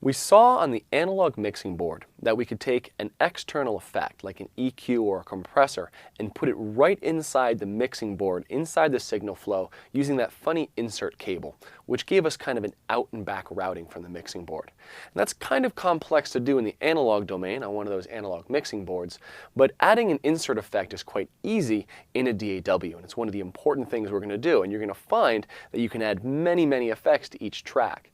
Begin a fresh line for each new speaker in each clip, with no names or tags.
We saw on the analog mixing board that we could take an external effect, like an EQ or a compressor, and put it right inside the mixing board, inside the signal flow, using that funny insert cable, which gave us kind of an out and back routing from the mixing board. And that's kind of complex to do in the analog domain on one of those analog mixing boards, but adding an insert effect is quite easy in a DAW, and it's one of the important things we're going to do, and you're going to find that you can add many, many effects to each track.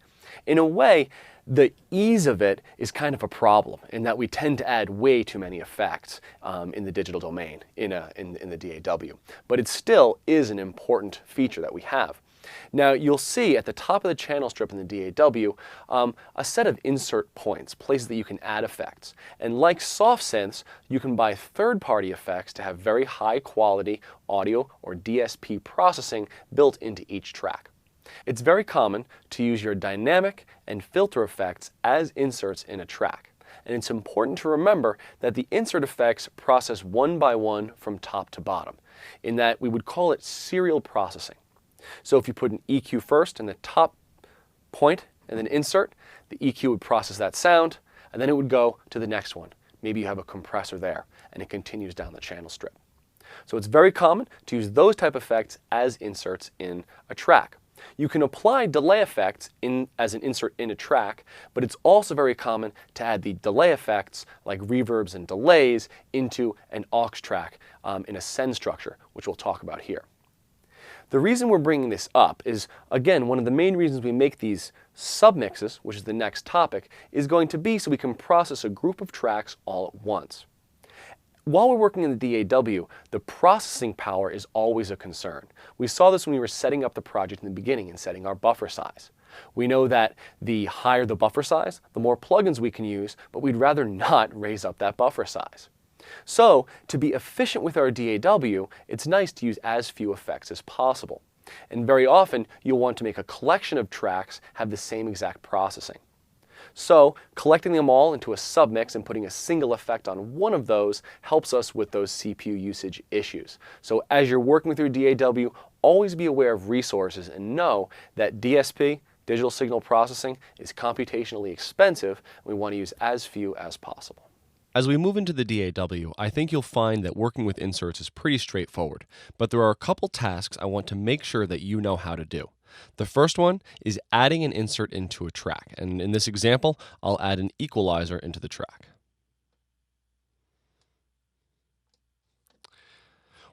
In a way, the ease of it is kind of a problem in that we tend to add way too many effects in the digital domain in the DAW. But it still is an important feature that we have. Now you'll see at the top of the channel strip in the DAW a set of insert points, places that you can add effects. And like soft synths, you can buy third-party effects to have very high quality audio or DSP processing built into each track. It's very common to use your dynamic and filter effects as inserts in a track. And it's important to remember that the insert effects process one by one from top to bottom, in that we would call it serial processing. So if you put an EQ first in the top point and then insert, the EQ would process that sound, and then it would go to the next one. Maybe you have a compressor there, and it continues down the channel strip. So it's very common to use those type of effects as inserts in a track. You can apply delay effects as an insert in a track, but it's also very common to add the delay effects like reverbs and delays into an aux track in a send structure, which we'll talk about here. The reason we're bringing this up is, again, one of the main reasons we make these submixes, which is the next topic, is going to be so we can process a group of tracks all at once. While we're working in the DAW, the processing power is always a concern. We saw this when we were setting up the project in the beginning and setting our buffer size. We know that the higher the buffer size, the more plugins we can use, but we'd rather not raise up that buffer size. So, to be efficient with our DAW, it's nice to use as few effects as possible. And very often, you'll want to make a collection of tracks have the same exact processing. So, collecting them all into a submix and putting a single effect on one of those helps us with those CPU usage issues. So as you're working with your DAW, always be aware of resources and know that DSP, digital signal processing, is computationally expensive, and we want to use as few as possible.
As we move into the DAW, I think you'll find that working with inserts is pretty straightforward, but there are a couple tasks I want to make sure that you know how to do. The first one is adding an insert into a track, and in this example, I'll add an equalizer into the track.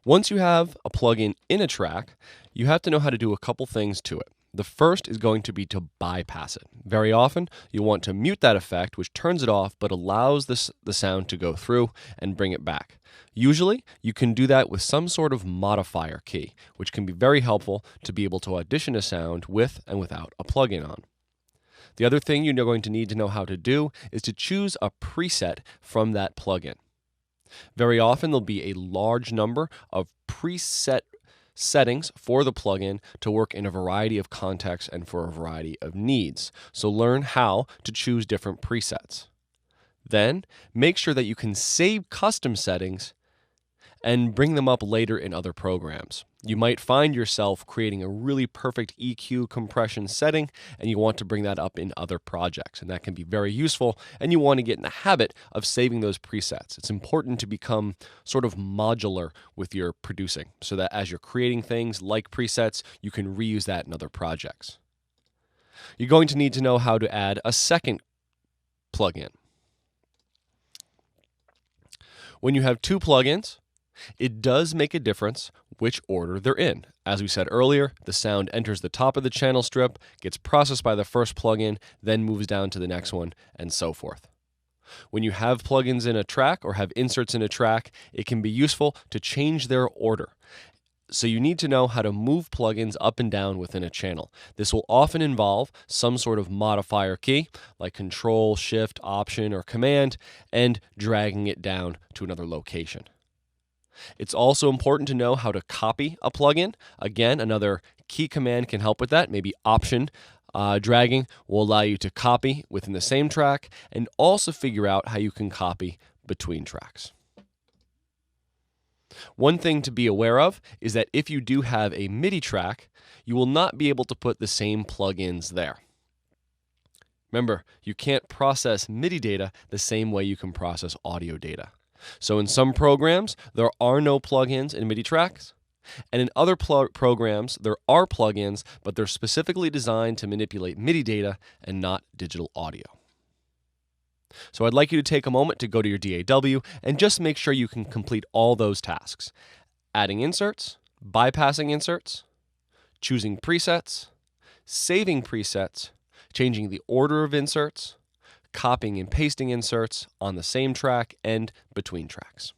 Once you have a plugin in a track, you have to know how to do a couple things to it. The first is going to be to bypass it. Very often, you want to mute that effect, which turns it off but allows the sound to go through and bring it back. Usually, you can do that with some sort of modifier key, which can be very helpful to be able to audition a sound with and without a plugin on. The other thing you're going to need to know how to do is to choose a preset from that plugin. Very often, there'll be a large number of preset settings for the plugin to work in a variety of contexts and for a variety of needs. So learn how to choose different presets. Then make sure that you can save custom settings and bring them up later in other programs. You might find yourself creating a really perfect EQ compression setting, and you want to bring that up in other projects, and that can be very useful, and you want to get in the habit of saving those presets. It's important to become sort of modular with your producing, so that as you're creating things like presets, you can reuse that in other projects. You're going to need to know how to add a second plugin. When you have two plugins, it does make a difference which order they're in. As we said earlier, the sound enters the top of the channel strip, gets processed by the first plugin, then moves down to the next one, and so forth. When you have plugins in a track or have inserts in a track, it can be useful to change their order. So you need to know how to move plugins up and down within a channel. This will often involve some sort of modifier key, like Control, Shift, Option, or Command, and dragging it down to another location. It's also important to know how to copy a plugin. Again, another key command can help with that. Maybe Option dragging will allow you to copy within the same track, and also figure out how you can copy between tracks. One thing to be aware of is that if you do have a MIDI track, you will not be able to put the same plugins there. Remember, you can't process MIDI data the same way you can process audio data. So in some programs, there are no plugins in MIDI tracks, and in other programs, there are plugins, but they're specifically designed to manipulate MIDI data and not digital audio. So I'd like you to take a moment to go to your DAW and just make sure you can complete all those tasks: adding inserts, bypassing inserts, choosing presets, saving presets, changing the order of inserts, copying and pasting inserts on the same track and between tracks.